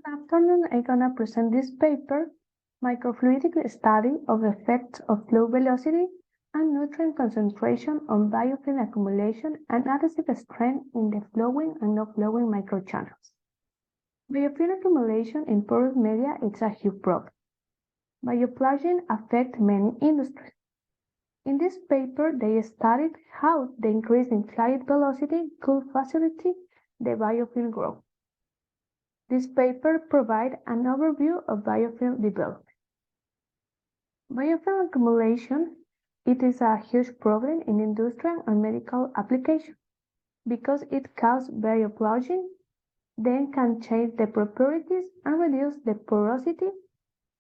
Good afternoon. I'm gonna present this paper, Microfluidic Study of Effects of Flow Velocity and Nutrient Concentration on Biofilm Accumulation and Adhesive Strength in the Flowing and Non-Flowing Microchannels. Biofilm accumulation in porous media is a huge problem. Bioplugging affects many industries. In this paper, they studied how the increase in fluid velocity could facilitate the biofilm growth. This paper provides an overview of biofilm development. Biofilm accumulation, it is a huge problem in industrial and medical applications because it causes bioplugging, then can change the properties and reduce the porosity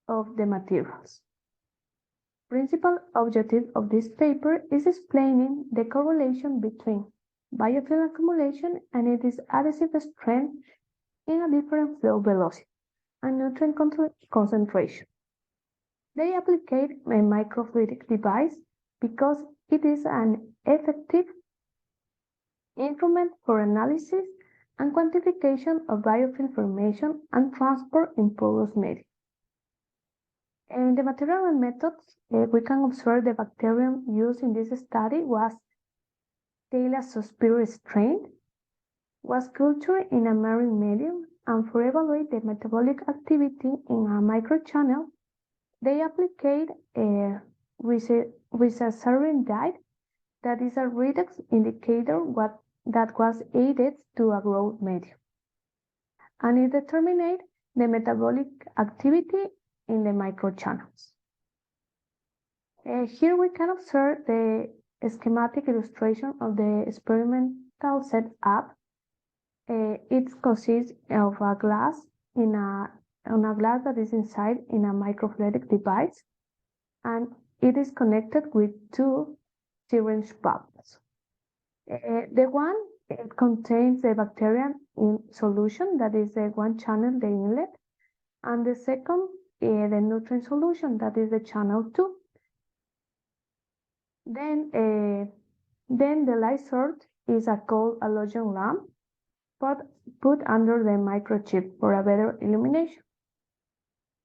of the materials. Principal objective of this paper is explaining the correlation between biofilm accumulation and its adhesive strength in a different flow velocity and nutrient concentration. They apply a microfluidic device because it is an effective instrument for analysis and quantification of biofilm formation and transport in porous media. In the material and methods, we can observe the bacterium used in this study was Thalassospira strain, was cultured in a marine medium, and for evaluate the metabolic activity in a microchannel, they applied a risasarin diet that is a redox indicator that was added to a growth medium, and it determined the metabolic activity in the microchannels. Here we can observe the schematic illustration of the experimental setup. It consists of a glass on a glass that is inside in a microfluidic device, and it is connected with two syringe valves. The one it contains the bacteria in solution, that is the one channel, the inlet, and the second the nutrient solution, that is the channel 2. Then the light source is a cold halogen lamp put under the microchip for a better illumination.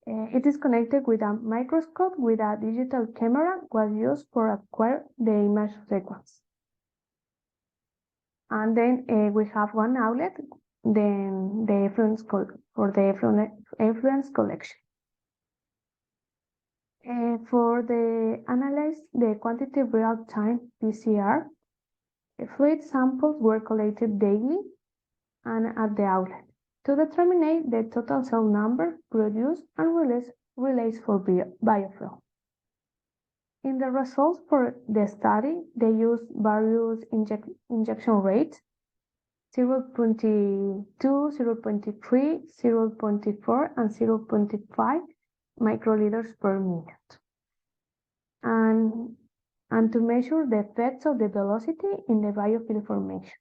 It is connected with a microscope with a digital camera was used for acquire the image sequence. And then we have one outlet, then the effluence for the effluence collection. For the analyze the quantity real-time PCR, fluid samples were collected daily and at the outlet to determine the total cell number produced and released for biofilm. In the results for the study, they used various injection rates, 0.2, 0.3, 0.4, and 0.5 microliters per minute, and to measure the effects of the velocity in the biofilm formation.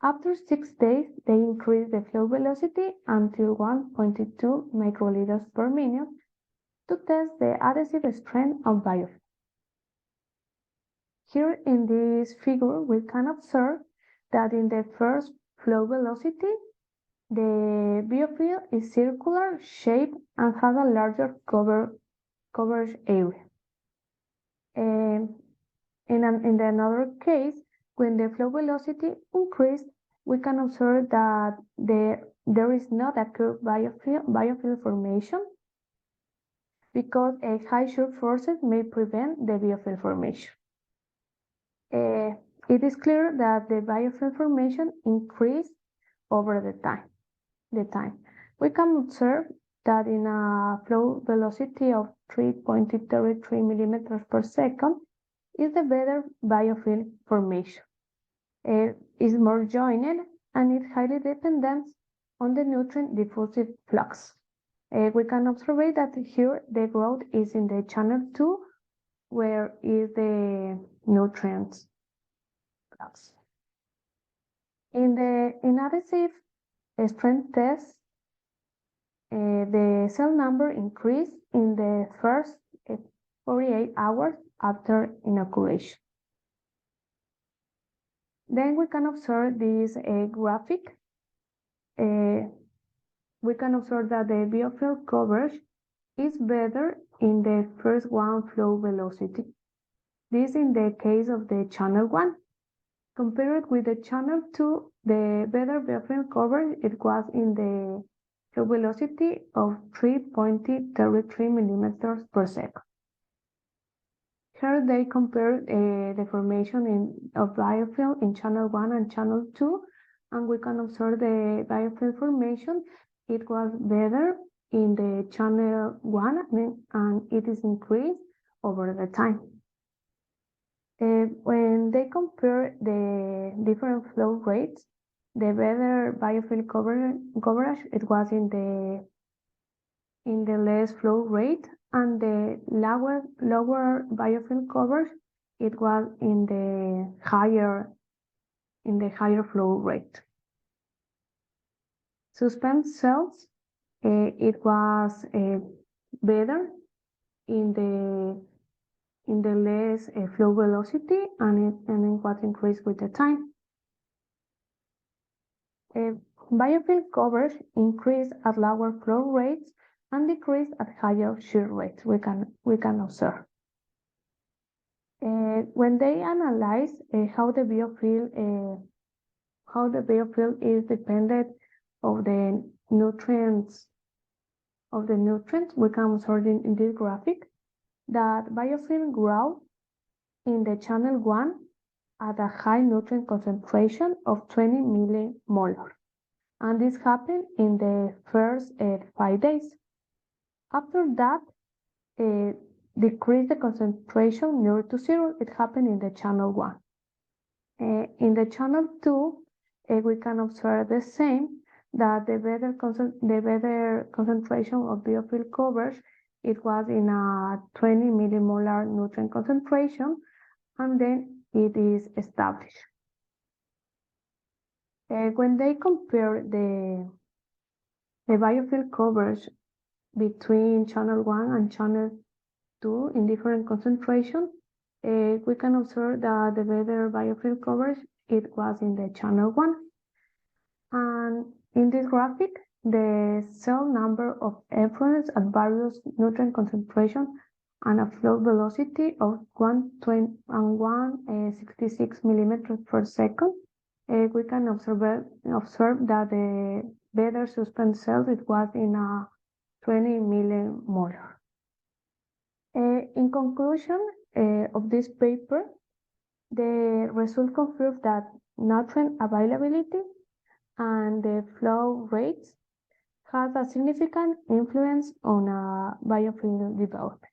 After 6 days, they increased the flow velocity until 1.2 microliters per minute to test the adhesive strength of biofilm. Here in this figure, we can observe that in the first flow velocity, the biofilm is circular shape and has a larger coverage area. In another case, when the flow velocity increased, we can observe that there is not a curved biofilm formation because a high shear forces may prevent the biofilm formation. It is clear that the biofilm formation increased over the time. We can observe that in a flow velocity of 3.33 millimeters per second is the better biofilm formation. It is more joined and it highly depends on the nutrient diffusive flux. We can observe that here the growth is in the channel 2, where is the nutrients flux. In the adhesive strength test, the cell number increased in the first 48 hours after inoculation. Then we can observe this graphic we can observe that the biofilm coverage is better in the first one flow velocity. This in the case of the channel 1. Compared with the channel 2, the better biofilm coverage it was in the flow velocity of 3.33 millimeters per second. Here they compared the formation of biofilm in channel 1 and channel 2, and we can observe the biofilm formation. It was better in the channel 1 and it is increased over the time. When they compare the different flow rates, the better biofilm coverage it was in the less flow rate, and the lower biofilm coverage it was in the higher flow rate. Suspended cells it was better in the less flow velocity, and it was increased with the time. Biofilm coverage increased at lower flow rates and decreased at higher shear rates. We can observe. When they analyze how the biofilm is dependent of the nutrients, we can observe in this graphic that biofilm grow in the channel 1 at a high nutrient concentration of 20 millimolar, and this happened in the first 5 days. After that, decrease the concentration near to 0. It happened in the channel 1. In the channel 2, we can observe the same, that the better concentration of biofilm coverage it was in a 20 millimolar nutrient concentration, and then it is established. When they compare the biofilm coverage between channel 1 and channel 2 in different concentration, we can observe that the better biofilm coverage it was in the channel 1. And in this graphic, the cell number of effluents at various nutrient concentrations and a flow velocity of 166 millimeters per second, we can observe that the better suspended cells it was in a 20 millimolar. In conclusion of this paper, the result confirms that nutrient availability and the flow rates has a significant influence on biofilm development.